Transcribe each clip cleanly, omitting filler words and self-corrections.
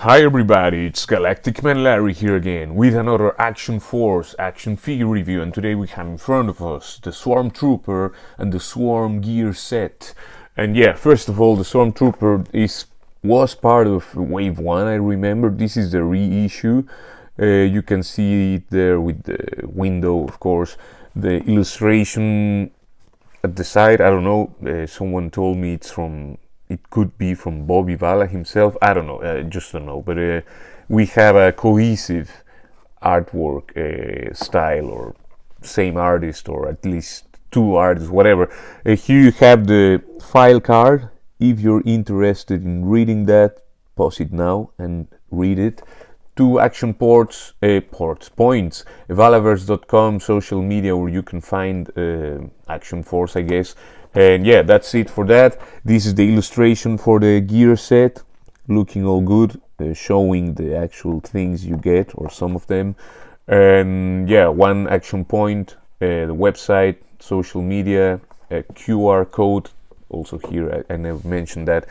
Hi everybody, it's Galactic Man Larry here again with another Action Force action figure review, and today we have in front of us the Swarm Trooper and the Swarm Gear set. And yeah, first of all, the Swarm Trooper was part of Wave 1, I remember. This is the reissue. You can see it there with the window, of course. The illustration at the side, I don't know, someone told me it could be from Bobby Vala himself. I don't know, just don't know. But we have a cohesive artwork style, or same artist, or at least two artists, whatever. Here you have the file card. If you're interested in reading that, pause it now and read it. Two action points, Valaverse.com, social media where you can find Action Force, I guess. And yeah, that's it for that. This is the illustration for the gear set, looking all good, showing the actual things you get, or some of them. And yeah, one action point, the website, social media, a QR code, also here, I never mentioned that,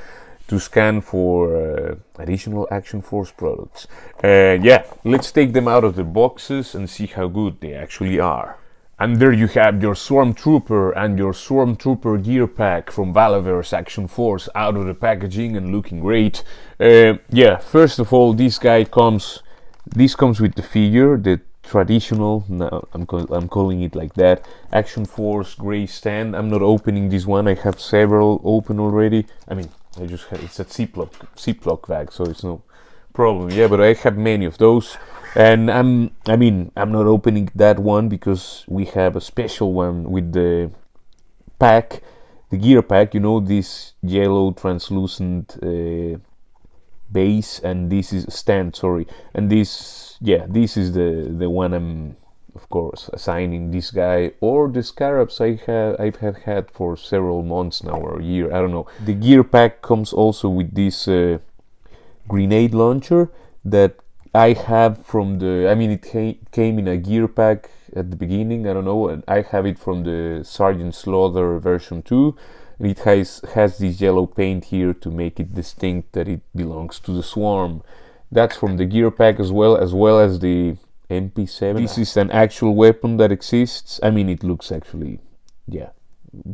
to scan for additional Action Force products. Yeah, let's take them out of the boxes and see how good they actually are. And there you have your Swarm Trooper and your Swarm Trooper gear pack from Valaverse Action Force out of the packaging and looking great. Yeah, first of all, this comes with the figure, the traditional, no, I'm calling it like that, Action Force gray stand. I'm not opening this one, I have several open already. I mean, it's a Ziploc bag, so it's no problem. Yeah, but I have many of those. And I'm not opening that one because we have a special one with the pack, the gear pack, you know, this yellow translucent base, and this is stand, sorry, and this is the one I'm of course assigning this guy, or the scarabs I've had for several months now, or a year, I don't know. The gear pack comes also with this grenade launcher that I have from the, it came in a gear pack at the beginning, I don't know, and I have it from the Sergeant Slaughter version 2, and it has this yellow paint here to make it distinct that it belongs to the Swarm. That's from the gear pack as well as the MP7. This is an actual weapon that exists. I mean, it looks actually, yeah,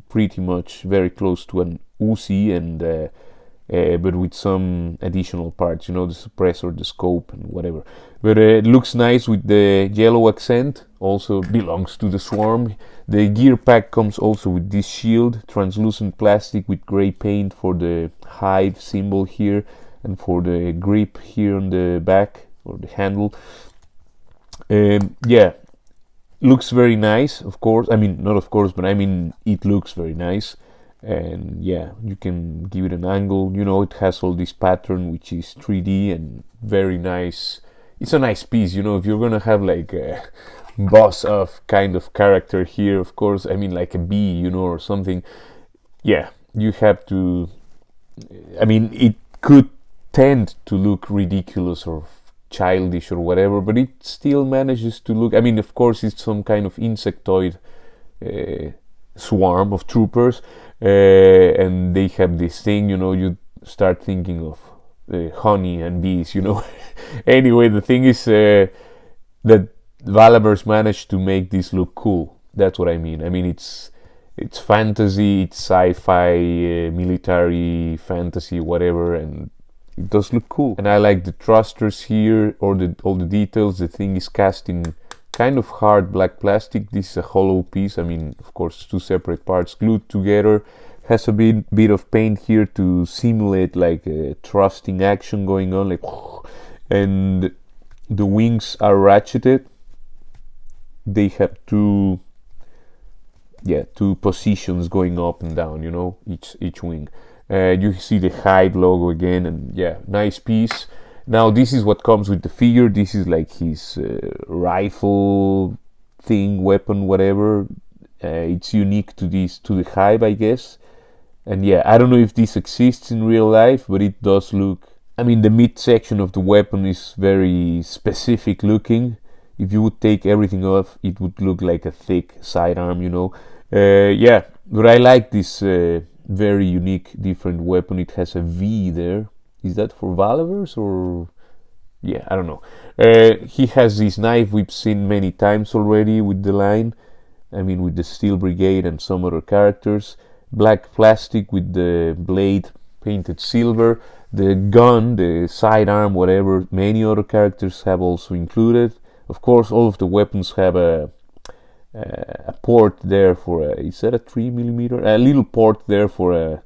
pretty much very close to an Uzi, and but with some additional parts, you know, the suppressor, the scope, and whatever. But it looks nice with the yellow accent, also belongs to the Swarm. The gear pack comes also with this shield, translucent plastic with gray paint for the hive symbol here, and for the grip here on the back, or the handle. Yeah, looks very nice, of course. I mean, not of course, but I mean, it looks very nice. And yeah, you can give it an angle, you know, it has all this pattern which is 3D and very nice. It's a nice piece, you know, if you're gonna have like a boss of kind of character here, of course, I mean, like a bee, you know, or something. Yeah, you have to, I mean, it could tend to look ridiculous or childish or whatever, but it still manages to look, I mean, of course, it's some kind of insectoid swarm of troopers, and they have this thing, you know, you start thinking of honey and bees, you know. Anyway, the thing is that Valaverse managed to make this look cool. That's what I mean. I mean, it's fantasy, it's sci-fi, military fantasy, whatever, and it does look cool. And I like the thrusters here, or all the details. The thing is cast in kind of hard black plastic. This is a hollow piece. I mean, of course, two separate parts glued together. Has a bit of paint here to simulate like a thrusting action going on, like, and the wings are ratcheted. They have two positions going up and down, you know, each wing. You see the Hive logo again, and yeah, nice piece. Now this is what comes with the figure. This is like his rifle thing, weapon, whatever. It's unique to the Hive, I guess. And yeah, I don't know if this exists in real life, but it does look, I mean, the midsection of the weapon is very specific looking. If you would take everything off, it would look like a thick sidearm, you know. Yeah, but I like this very unique, different weapon. It has a V there. Is that for Valaverse, or yeah, I don't know. He has this knife we've seen many times already with the line. I mean, with the Steel Brigade and some other characters. Black plastic with the blade painted silver. The gun, the sidearm, whatever, many other characters have also included. Of course, all of the weapons have a port there for a, is that a 3mm? A little port there for a,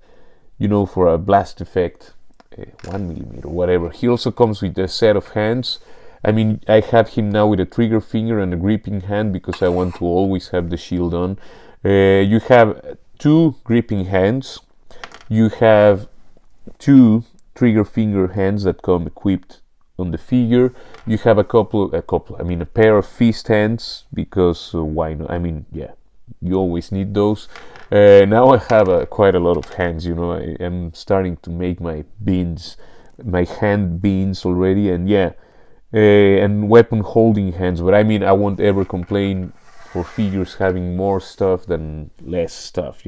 for a blast effect. 1mm, whatever. He also comes with a set of hands. I mean, I have him now with a trigger finger and a gripping hand because I want to always have the shield on. You have 2 gripping hands. You have 2 trigger finger hands that come equipped on the figure. You have a pair of fist hands because why not? I mean, yeah, you always need those. Now I have quite a lot of hands. I am starting to make my hand beans already, and yeah. And weapon holding hands, but I mean, I won't ever complain for figures having more stuff than less stuff.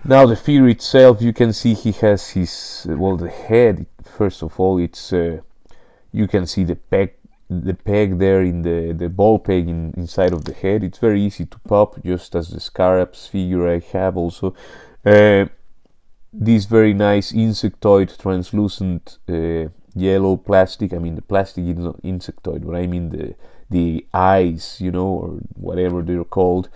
Now the figure itself, you can see he has his the head. First of all, it's you can see the peg there in the ball peg inside of the head. It's very easy to pop, just as the Scarab's figure I have also. This very nice insectoid translucent yellow plastic. I mean, the plastic is not insectoid, but I mean the eyes, or whatever they're called,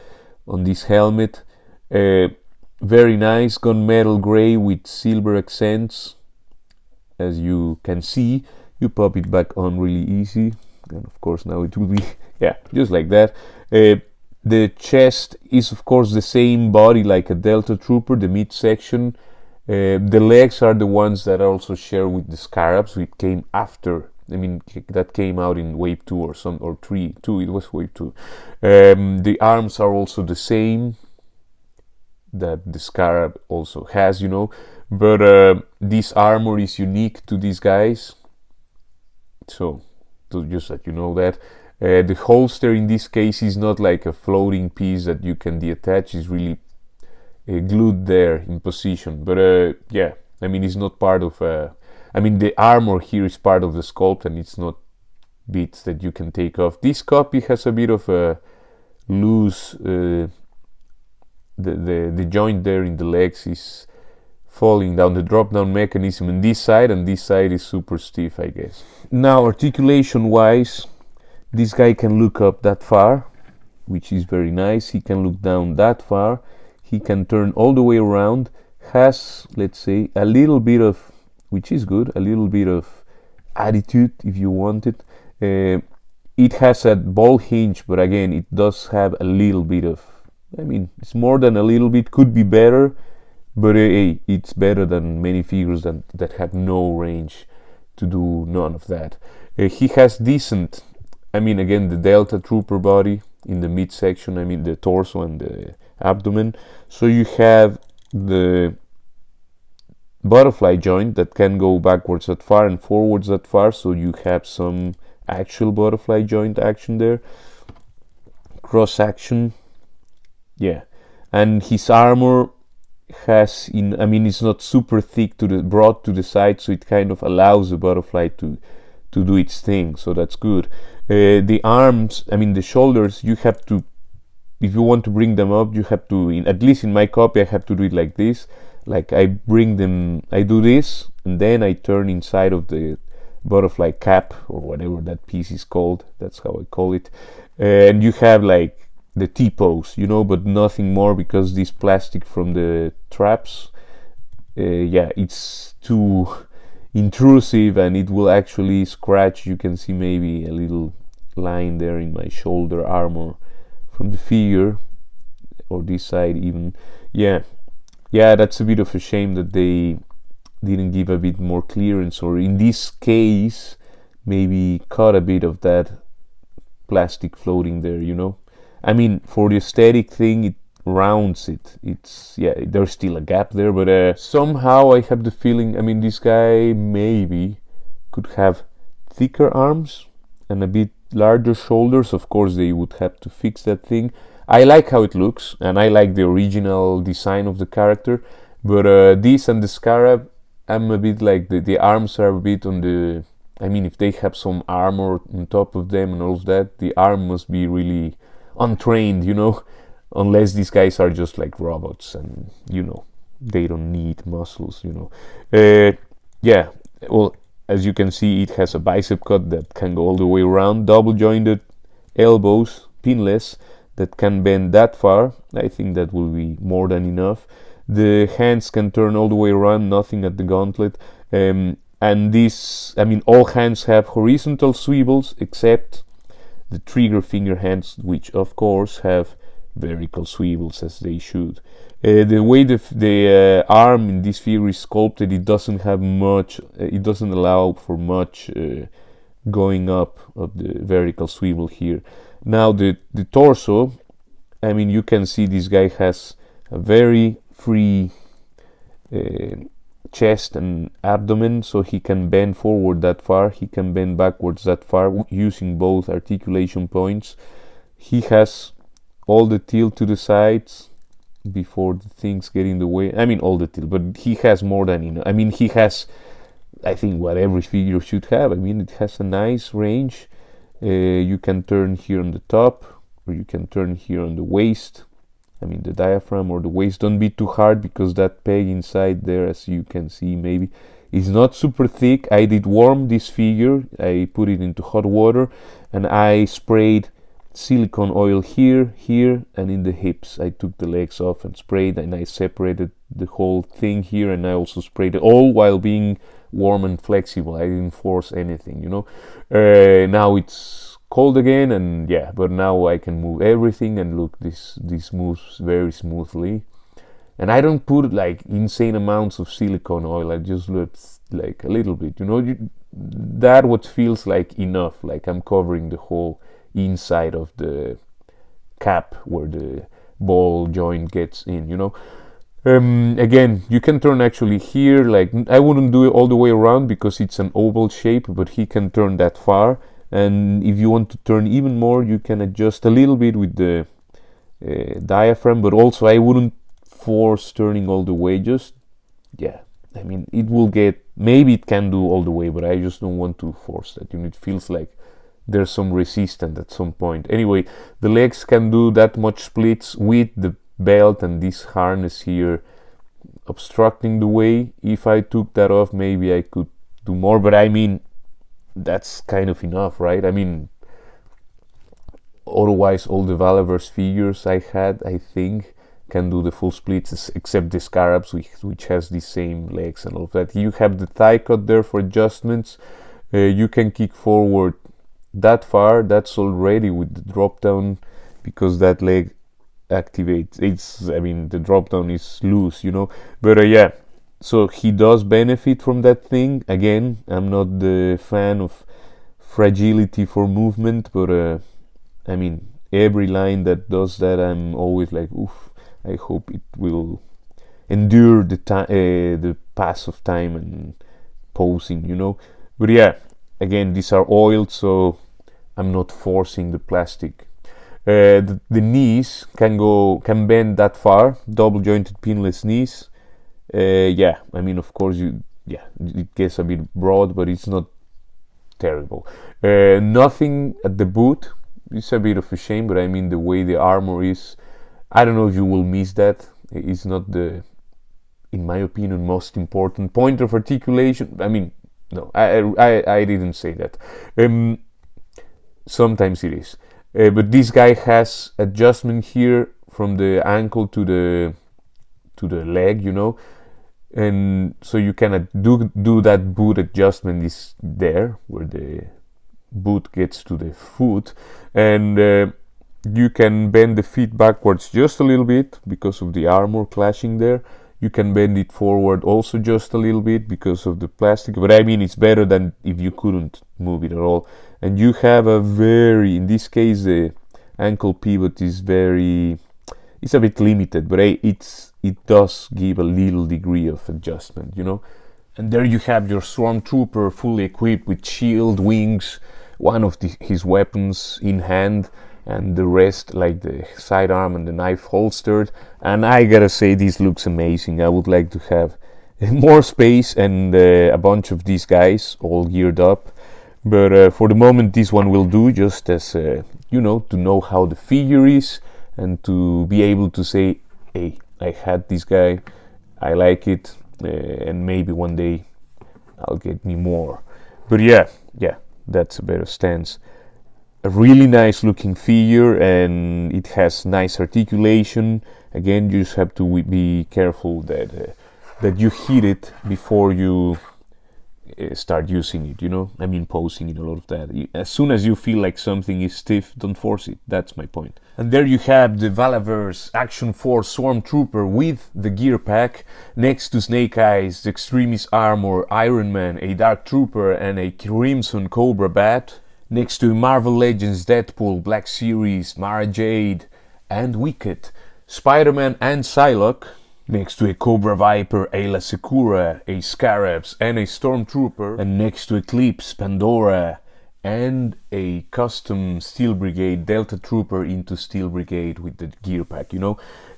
on this helmet. Very nice gunmetal gray with silver accents. As you can see, you pop it back on really easy, and of course now it will be just like that. The chest is of course the same body like a Delta Trooper, the midsection. The legs are the ones that I also share with the Scarabs, which came after. I mean, that came out in wave 2 or 3. It was wave 2. The arms are also the same that the Scarab also has, but this armor is unique to these guys. So, to just let you know that. The holster in this case is not like a floating piece that you can detach. It's really glued there in position, but I mean, it's not part of I mean, the armor here is part of the sculpt, and it's not bits that you can take off. This copy has a bit of a loose the joint there in the legs is falling down. The drop down mechanism in this side, and this side is super stiff, I guess. Now, articulation wise, this guy can look up that far, which is very nice. He can look down that far. He can turn all the way around, has, let's say, a little bit of, which is good, a little bit of attitude if you want it. It has a ball hinge, but again, it does have a little bit of, I mean, it's more than a little bit, could be better, but it's better than many figures that have no range to do none of that. He has decent, I mean, again, the Delta Trooper body in the midsection, I mean, the torso and the abdomen. So you have the butterfly joint that can go backwards that far and forwards that far, so you have some actual butterfly joint action there. Cross action, and his armor has I mean, it's not super thick broad to the side, so it kind of allows the butterfly to do its thing, so that's good. The arms, I mean the shoulders, you have to, if you want to bring them up, you have to, at least in my copy, I have to do it like this. Like I do this, and then I turn inside of the butterfly cap, or whatever that piece is called, that's how I call it. And you have like the T-pose, but nothing more, because this plastic from the traps, it's too intrusive and it will actually scratch. You can see maybe a little line there in my shoulder armor from the figure, or this side even. That's a bit of a shame that they didn't give a bit more clearance, or in this case maybe cut a bit of that plastic floating there, I mean, for the aesthetic thing, it rounds it. It's, there's still a gap there, but somehow I have the feeling, I mean, this guy maybe could have thicker arms and a bit larger shoulders. Of course, they would have to fix that thing. I like how it looks, and I like the original design of the character, but this and the Scarab, I'm a bit like, the arms are a bit on the, I mean, if they have some armor on top of them and all of that, the arm must be really untrained, you know, unless these guys are just like robots and, you know, they don't need muscles, you know. Yeah, well, as you can see, it has a bicep cut that can go all the way around, double jointed elbows, pinless, that can bend that far. I think that will be more than enough. The hands can turn all the way around, nothing at the gauntlet. And this, I mean, all hands have horizontal swivels except the trigger finger hands, which of course have vertical swivels, as they should. The way the arm in this figure is sculpted, it doesn't have much, it doesn't allow for much going up of the vertical swivel here. Now the torso, I mean, you can see this guy has a very free chest and abdomen, so he can bend forward that far, he can bend backwards that far using both articulation points. He has all the tilt to the sides before the things get in the way. I mean, all the tilt, but he has more than enough. I mean, he has, I think, what every figure should have. I mean, it has a nice range. You can turn here on the top, or you can turn here on the waist. I mean, the diaphragm or the waist. Don't be too hard, because that peg inside there, as you can see maybe, is not super thick. I did warm this figure. I put it into hot water and I sprayed silicone oil here, here, and in the hips. I took the legs off and sprayed, and I separated the whole thing here, and I also sprayed it all while being warm and flexible. I didn't force anything, you know. Now it's cold again, and yeah, but now I can move everything, and look, this moves very smoothly. And I don't put like insane amounts of silicone oil. I just let like a little bit, you know. That what feels like enough, like I'm covering the whole inside of the cap where the ball joint gets in, you know. Again, you can turn actually here, like I wouldn't do it all the way around because it's an oval shape, but he can turn that far. And if you want to turn even more, you can adjust a little bit with the diaphragm, but also I wouldn't force turning all the way. Just, yeah, I mean, it will get, maybe it can do all the way, but I just don't want to force that. You know, it feels like there's some resistance at some point. Anyway, the legs can do that much splits with the belt and this harness here obstructing the way. If I took that off, maybe I could do more, but I mean, that's kind of enough, right? I mean, otherwise all the Valaverse figures I had, I think, can do the full splits, except the Scarabs, which has the same legs and all of that. You have the thigh cut there for adjustments. You can kick forward that far. That's already with the drop down, because that leg activates. It's, I mean, the drop down is loose, you know. But yeah, so he does benefit from that thing. Again, I'm not the fan of fragility for movement, but I mean, every line that does that, I'm always like, oof, I hope it will endure the time, the pass of time and posing, you know. But yeah, again, these are oiled, so I'm not forcing the plastic. The knees can bend that far, double jointed pinless knees. Yeah, I mean, of course, it gets a bit broad, but it's not terrible. Nothing at the boot. It's a bit of a shame, but I mean, the way the armor is, I don't know if you will miss that. It's not the, in my opinion, most important point of articulation. I mean, no, I didn't say that. Sometimes it is, but this guy has adjustment here from the ankle to the leg, you know, and so you can do that boot adjustment is there where the boot gets to the foot, and you can bend the feet backwards just a little bit because of the armor clashing there. You can bend it forward also just a little bit because of the plastic, but I mean, it's better than if you couldn't move it at all. And you have a very, in this case, the ankle pivot is very, it's a bit limited, but it does give a little degree of adjustment, you know. And there you have your stormtrooper fully equipped with shield, wings, one of his weapons in hand, and the rest, like the sidearm and the knife, holstered. And I gotta say, this looks amazing. I would like to have more space and a bunch of these guys all geared up. But for the moment, this one will do, just as to know how the figure is and to be able to say, hey, I had this guy, I like it, and maybe one day I'll get me more. But yeah, that's a better stance. A really nice looking figure, and it has nice articulation. Again, you just have to be careful that you hit it before you start using it, I mean, posing it, a lot of that. As soon as you feel like something is stiff, don't force it. That's my point. And there you have the Valaverse Action Force Stormtrooper with the gear pack, next to Snake Eyes, the Extremis Armor, Iron Man, a Dark Trooper, and a Crimson Cobra Bat. Next to Marvel Legends, Deadpool, Black Series, Mara Jade, and Wicked, Spider-Man and Psylocke. Next to a Cobra Viper, Ayla Secura, a Scarabs, and a Stormtrooper. And next to Eclipse, Pandora, and a custom Steel Brigade Delta Trooper into Steel Brigade with the gear pack,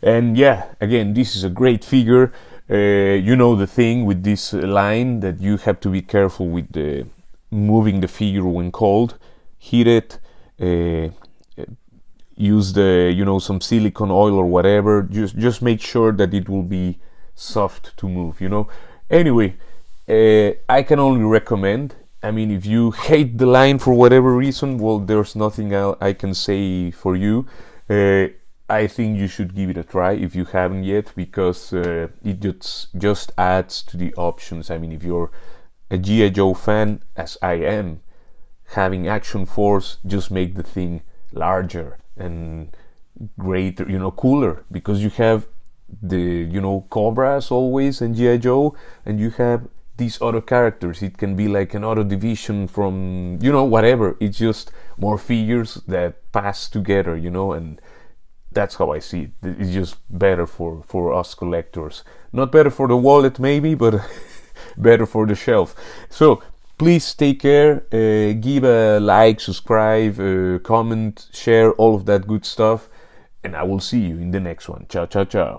And yeah, again, this is a great figure. The thing with this line, that you have to be careful with the moving the figure when cold. Heat it, use the some silicone oil or whatever. Just make sure that it will be soft to move. Anyway, I can only recommend. I mean, if you hate the line for whatever reason, well, there's nothing I can say for you. I think you should give it a try if you haven't yet, because it just adds to the options. I mean, if you're a G.I. Joe fan, as I am, having Action Force just make the thing larger and greater, cooler, because you have the Cobra as always and G.I. Joe, and you have these other characters. It can be like an other division from whatever. It's just more figures that pass together, and that's how I see it. It's just better for us collectors. Not better for the wallet maybe, but better for the shelf. So please take care, give a like, subscribe, comment, share, all of that good stuff, and I will see you in the next one. Ciao, ciao, ciao.